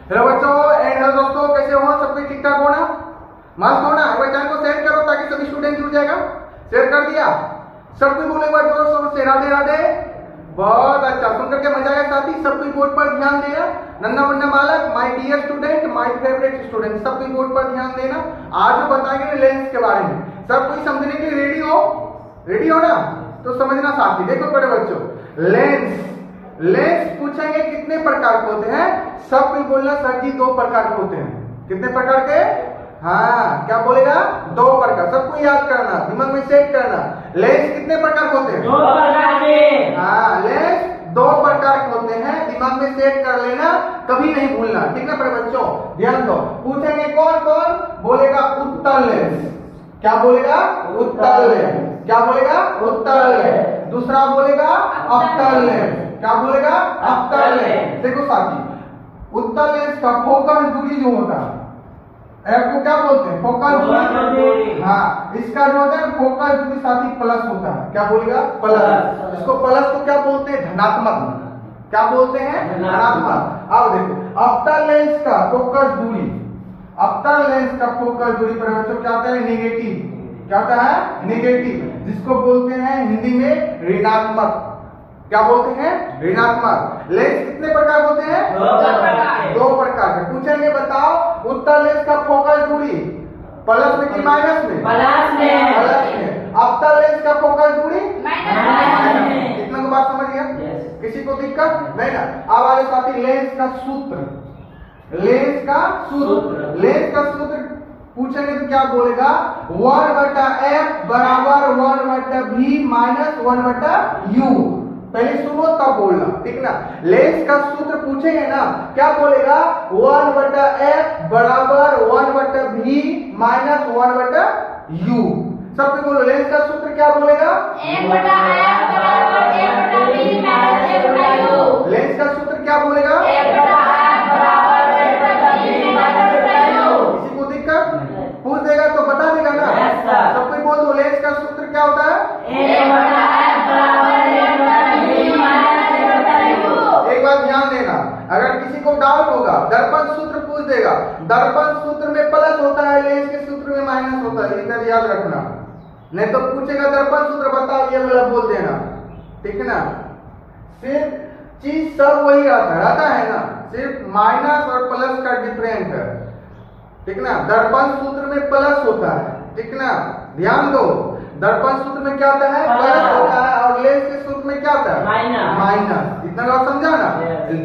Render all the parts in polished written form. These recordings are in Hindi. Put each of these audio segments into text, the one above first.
हेलो बच्चों एंड हेलो दोस्तों, कैसे हो? सब कुछ ठीक ठाक हो ना? मस्त हो ना? एक बार चैनल को शेयर करो ताकि सभी स्टूडेंट जुड़ जाएगा। शेयर कर दिया? सब कोई बोले एक बार जोर शोर से राधे राधे। बहुत अच्छा, सुनकर के मजा आया साथी। सब कोई बोर्ड पर ध्यान देना। नन्ना मुन्ना बालक, my dear student, my favourite student, सब कोई बोर्ड पर ध्यान देना। आज जो बताएंगे लेंस के बारे में, सब कोई समझने के लिए रेडी हो? रेडी हो ना? तो समझना साथी। देखो बड़े बच्चों, लेंस लेंस पूछेंगे कितने प्रकार के होते हैं? सब कोई बोलना सर जी 2 प्रकार के होते हैं। कितने प्रकार के? हाँ, क्या बोलेगा? 2 प्रकार। सबको याद करना, दिमाग में सेट करना। लेंस कितने प्रकार के होते हैं? 2 प्रकार के। हाँ, लेंस 2 प्रकार के होते हैं। दिमाग में सेट कर लेना, कभी नहीं भूलना। ठीक है बड़े बच्चों, ध्यान दो। पूछेंगे कौन कौन? बोलेगा उत्तल लेंस। क्या बोलेगा? उत्तल लेंस। क्या बोलेगा? उत्तल लेंस। दूसरा बोलेगा अवतल लेंस। क्या बोलेगा? अवतल लेंस। देखो साथी, उत्तल लेंस का फोकस दूरी जो होता है, एफ को क्या बोलते हैं? फोकस दूरी। हाँ, इसका जो होता है फोकस दूरी साथी प्लस होता है। क्या बोलेगा? प्लस। इसको प्लस को क्या बोलते हैं? धनात्मक। क्या बोलते हैं? धनात्मक। अब देखो, अवतल लेंस का फोकस दूरी, अवतल लेंस का फोकस दूरी पर बच्चों क्या होता है? नेगेटिव। क्या होता है? नेगेटिव, जिसको बोलते हैं हिंदी में ऋणात्मक। क्या बोलते हैं? ऋणात्मक। लेंस कितने प्रकार होते हैं? 2 प्रकार के। पूछेंगे बताओ, उत्तल लेंस का फोकस दूरी प्लस में कि माइनस में? प्लस में। प्लस में। अवतल लेंस का फोकस दूरी माइनस में। इतना को बात समझ गया? किसी को दिक्कत नहीं ना? अब आगे साथी लेंस का सूत्र। लेंस का सूत्र, लेंस का सूत्र पूछेंगे तो क्या बोलेगा? 1/f बराबर 1/v माइनस 1/u। पहले सुनो तब बोलना, ठीक ना? लेंस का सूत्र पूछेंगे ना, क्या बोलेगा? 1/f बराबर 1/v माइनस 1/u। सब पे बोलो, लेंस का सूत्र क्या बोलेगा? 1/f बराबर 1/v माइनस 1/u। लेंस का सूत्र क्या बोलेगा? 1/f बराबर 1/v माइनस 1/u। किसी को दिक्कत? पूछ देगा तो बता देगा ना? सब कोई बोल दो, लेंस का सूत्र क्या होता है? 1/f बराबर 1/v माइनस 1/u। एक बात ध्यान देना, अगर किसी को डाउट होगा, दर्पण सूत्र पूछ देगा। दर्पण सूत्र में प्लस होता है, लेंस के सूत्र में माइनस होता है। इतना याद रखना, नहीं तो पूछेगा दर्पण सूत्र बताओ, ये वाला बोल देना। ठीक है ना? सिर्फ चीज सब वही रहता है ना, सिर्फ माइनस और प्लस का डिफरेंट है। ठीक ना? दर्पण सूत्र में प्लस होता है। ठीक ना? ध्यान दो, दर्पण सूत्र में क्या होता है? प्लस होता है, और लेंस के सूत्र में क्या होता है? माइनस। इतना बात समझा ना?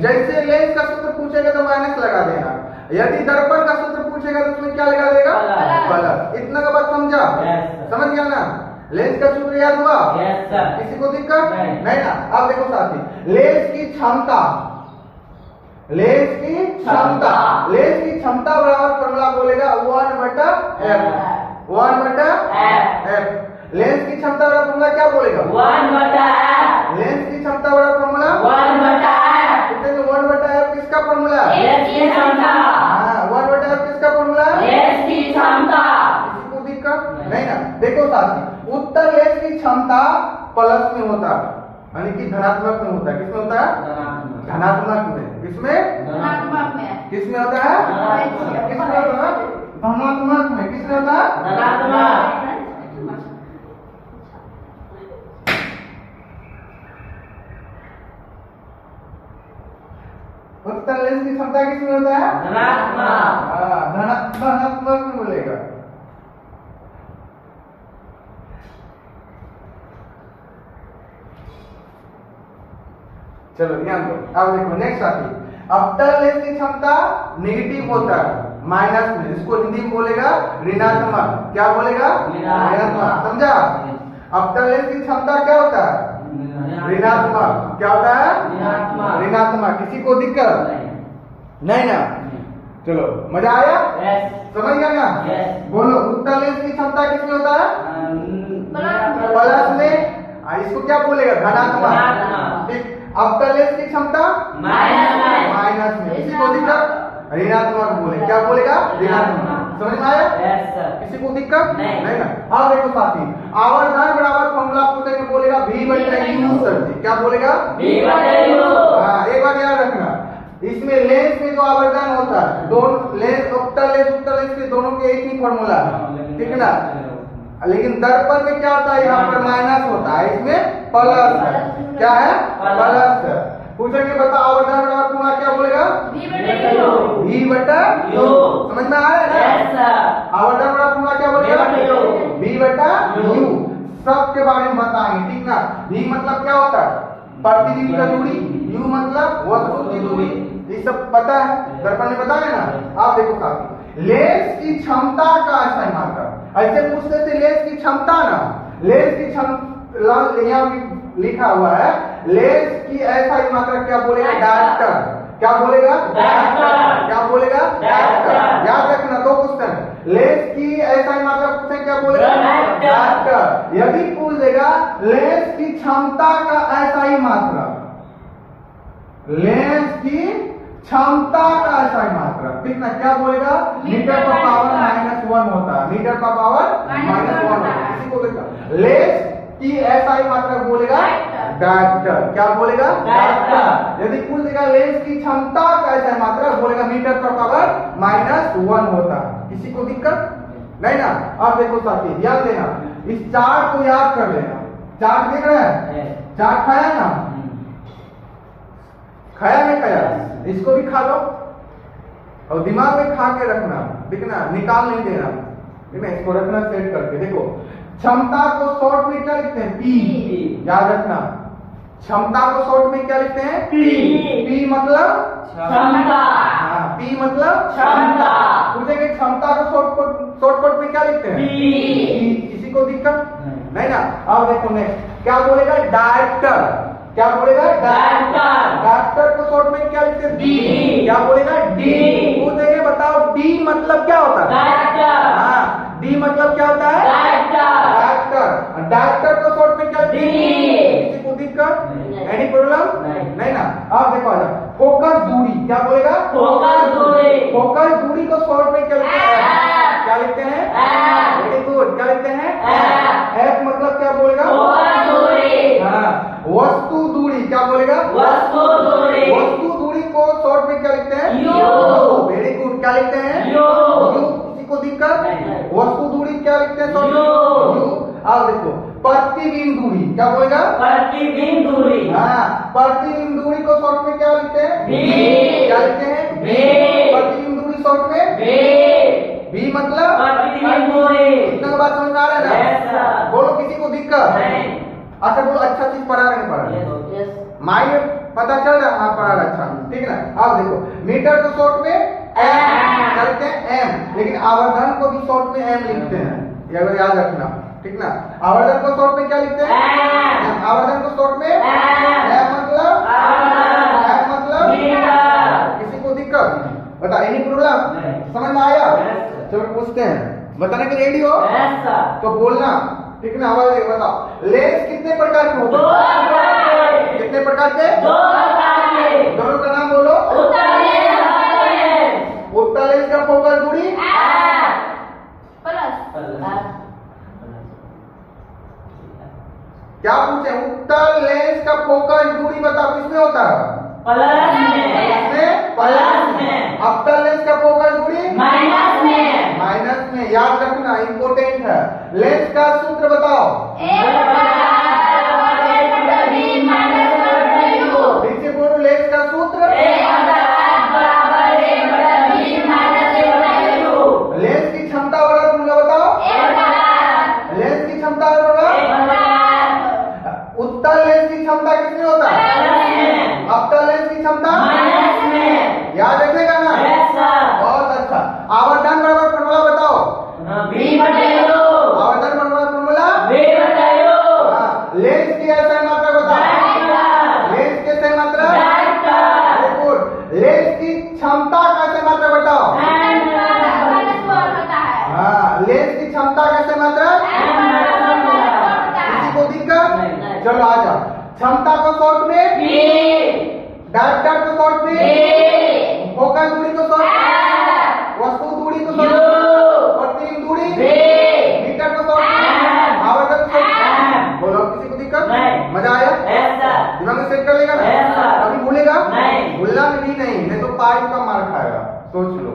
जैसे लेंस का सूत्र पूछेगा तो माइनस लगा देना, यदि दर्पण का सूत्र पूछेगा तो उसमें क्या लगा देगा? प्लस। इतना का बात समझा? समझ गया ना? लेंस का सूत्र याद हुआ? किसी को दिक्कत नहीं ना? अब देखो साथी, लेंस की क्षमता, लेंस की क्षमता, लेंस की क्षमता बराबर फॉर्मूला बोलेगा 1/f। 1/f। लेंस की क्षमता बराबर फॉर्मूला क्या बोलेगा? 1/f। लेंस की क्षमता बराबर फॉर्मूला 1/f। कितने? 1/f किसका फॉर्मूला? लेंस की क्षमता। हाँ, 1/f किसका फॉर्मूला? लेंस की क्षमता। किसी को दिक्कत नहीं ना? देखो साथी, उत्तर लेंस की क्षमता प्लस में होता है, यानी कि धनात्मक में होता है। किसमें होता है? धनात्मक में। किसमें? धनात्मक में। किसमें होता है? किसमें होता है? धनात्मक में। किसमें होता है? धनात्मक। उत्तर लेंस की क्षमता किसमें होता है? धनात्मक। धनात्मक में बोलेगा। चलो ध्यान दो। अब देखो नेक्स्ट आती, अवतल लेंस की क्षमता नेगेटिव होता है, माइनस में। इसको हिंदी में बोलेगा ऋणात्मक। क्या बोलेगा? ऋणात्मक। समझा? अवतल लेंस की क्षमता क्या होता है? ऋणात्मक। क्या होता है? ऋणात्मक। किसी को दिक्कत नहीं ना? चलो, मजा आया? समझ गया ना? बोलो, उत्तल लेंस की क्षमता किसमें होता है? प्लस में। इसको क्या बोलेगा? धनात्मक। ठीक। अवतल लेंस की क्षमता माइनस में। किसी को दिक्कत? ऋणात्मक बोले। क्या बोलेगा? ऋणात्मक। समझ में आया? किसी को दिक्कत नहीं ना? हाँ देखो साथी, आवर्धन बराबर फॉर्मूला पूछेंगे, बोलेगा v/u। सर जी क्या बोलेगा? v/u। हाँ, एक बार याद रखना, इसमें लेंस में जो आवर्धन होता है, दोनों लेंस उत्तल लेंस के दोनों के एक ही फॉर्मूला है, ठीक है ना। लेकिन दर्पण में क्या होता है, यहाँ पर माइनस होता है, इसमें प्लस है। क्या है? प्लस है। पूछेंगे बता आवर्धन फॉर्मूला क्या बोलेगा? V बटा U। समझ में आ रहा है ना? आवर्धन फॉर्मूला क्या बोलेगा? V बटा U। सब के बारे में बताएंगे, ठीक ना। V मतलब क्या होता है? प्रतिबिंब का दूरी। U मतलब वस्तु की दूरी। ये सब पता है, दर्पण में बताया ना। आप देखो साथी, लेंस की क्षमता का ऐसा मात्रा, ऐसे पूछते थे लेंस की क्षमता ना, लेंस की क्षमता यहाँ लिखा हुआ है, लेंस की ऐसा मात्रा क्या बोलेगा? डायरेक्टर। क्या बोलेगा? डायरेक्टर। क्या बोलेगा? डायरेक्टर। याद रखना, दो क्वेश्चन, लेंस की ऐसा मात्रा पूछे क्या बोलेगा? डायरेक्टर। यदि पूछ देगा लेंस की क्षमता का ऐसा ही मात्रा, लेंस की क्षमता का ऐसा ही मात्रा, ठीक ना, क्या बोलेगा? मीटर पर पावर -1 होता है, मीटर पर पावर -1 होता है। किसी को देखा लेंस की ऐसा ही मात्रा बोलेगा डायरेक्टर। क्या बोलेगा? डायरेक्टर। यदि पूछ देगा लेंस की क्षमता का ऐसा मात्रा, बोलेगा मीटर पर पावर -1 होता है। किसी को दिक्कत नहीं ना। अब देखो साथी ध्यान देना, इस चार्ट को याद कर लेना। चार्ट देख रहे हैं? चार्ट खाया ना? खाया नहीं खाया? इसको भी खा लो और दिमाग में खा के रखना, ठीक ना, निकाल नहीं देना, ठीक है। इसको रखना सेट करके। देखो क्षमता को शॉर्ट में क्या लिखते हैं? P। याद रखना, क्षमता को शॉर्ट में क्या लिखते हैं? P। P मतलब क्षमता। हाँ, P मतलब क्षमता। पूछेंगे क्षमता को शॉर्टकट में क्या लिखते हैं? P। किसी को दिक्कत नहीं ना। अब देखो नेक्स्ट क्या बोलेगा? डायरेक्टर। क्या बोलेगा? डायरेक्टर। डायरेक्टर को शॉर्ट में क्या लिखते हैं? D। क्या बोलेगा? D। D। पूछेंगे बताओ D मतलब क्या होता है? डायरेक्टर। हाँ, D मतलब क्या होता है? डायरेक्टर। डायरेक्टर। डायरेक्टर को शॉर्ट में क्या लिखते हैं? D। किसी को दिक्कत नहीं। एनी प्रॉब्लम नहीं ना। अब देखो आजा, फोकस दूरी क्या बोलेगा? फोकस दूरी। फोकस दूरी को शॉर्ट में क्या लिखते हैं? F। क्या लिखते हैं? F। Very good. क्या लिखते हैं? F। F मतलब क्या बोलेगा? फोकस दूरी। हाँ, वस्तु दूरी क्या बोलेगा? वस्तु दूरी। वस्तु दूरी को शॉर्ट में क्या लिखते हैं? U। Very good. क्या लिखते हैं? U। किसी को दिक्कत? नहीं। वस्तु दूरी क्या लिखते हैं? Short U। अब देखो प्रतिबिंब दूरी क्या बोलेगा? प्रतिबिंब दूरी। हाँ, प्रतिबिंब दूरी को शॉर्ट में क्या लिखते हैं? V। क्या लिखते हैं? V। प्रतिबिंब दूरी शॉर्ट में V। V मतलब प्रतिबिंब दूरी। इतना बात समझ में आ रहा है Yes, ना? sir। बोलो किसी को दिक्कत? नहीं। अच्छा बोलो अच्छा चीज पढ़ा रहे हैं पढ़ा रहे? Yes। माइंड पता चल रहा है? हाँ पढ़ा रहा, अच्छा ठीक है ना। अब देखो मीटर को शॉर्ट में M क्या लिखते हैं? M। लेकिन आवर्धन को भी शॉर्ट में M लिखते हैं, ये अगर याद रखना, ठीक ना। आवर्धन को शॉर्ट में क्या लिखते हैं? M। आवर्धन को शॉर्ट में M। M मतलब आवर्धन। M मतलब मीटर। किसी को दिक्कत बता एनी प्रॉब्लम नहीं। समझ में आया? Yes, sir। चलो पूछते हैं, बताने के रेडी हो Yes, sir। तो बोलना, ठीक ना। आवाज देके बताओ लेंस कितने प्रकार के होते दो हैं? प्रकार के। कितने प्रकार के? दो प्रकार के। दोनों का नाम बोलो। उत्तर लेंस, दक्षिण लेंस। उत्तल लेंस का फोकस दूरी क्या पूछे? उत्तल लेंस का फोकस दूरी बताओ किसमें होता है? प्लस में। किसमें? प्लस में। अवतल लेंस का फोकस दूरी माइनस में। माइनस में। याद रखना इंपॉर्टेंट है। लेंस का सूत्र बताओ। फिर से बोलो लेंस का सूत्र। लेंस की क्षमता वाला फॉर्मूला बताओ। लेंस की क्षमता वाला उत्तल लेंस की क्षमता कितनी होता है? अवतल लेंस की क्षमता याद रखेगा ना? बहुत अच्छा। आवर्धन बराबर फॉर्मूला बताओ। आवर्धन बराबर फॉर्मूला लेंस की ऐसा मात्रा बताओ। लेंस की ऐसा मात्रा वेरी गुड। लेंस की क्षमता कैसे मात्रा बताओ? हाँ, लेंस की क्षमता कैसे मात्रा? किसी को दिक्कत? नहीं। चलो आ जाओ। क्षमता को शॉर्ट में डायरेक्टर को शॉर्ट में फोकस दूरी को शॉर्ट में वस्तु दूरी को शॉर्ट में प्रतिबिंब दूरी मीटर को शॉर्ट में आवर्धन को शॉर्ट में। बोलो किसी को दिक्कत? नहीं। मजा आया? दिमाग में सेट कर लेगा ना? Yes, sir। अभी भूलेगा? नहीं। भूलना भी नहीं, नहीं तो 5 का मार खाएगा, सोच लो।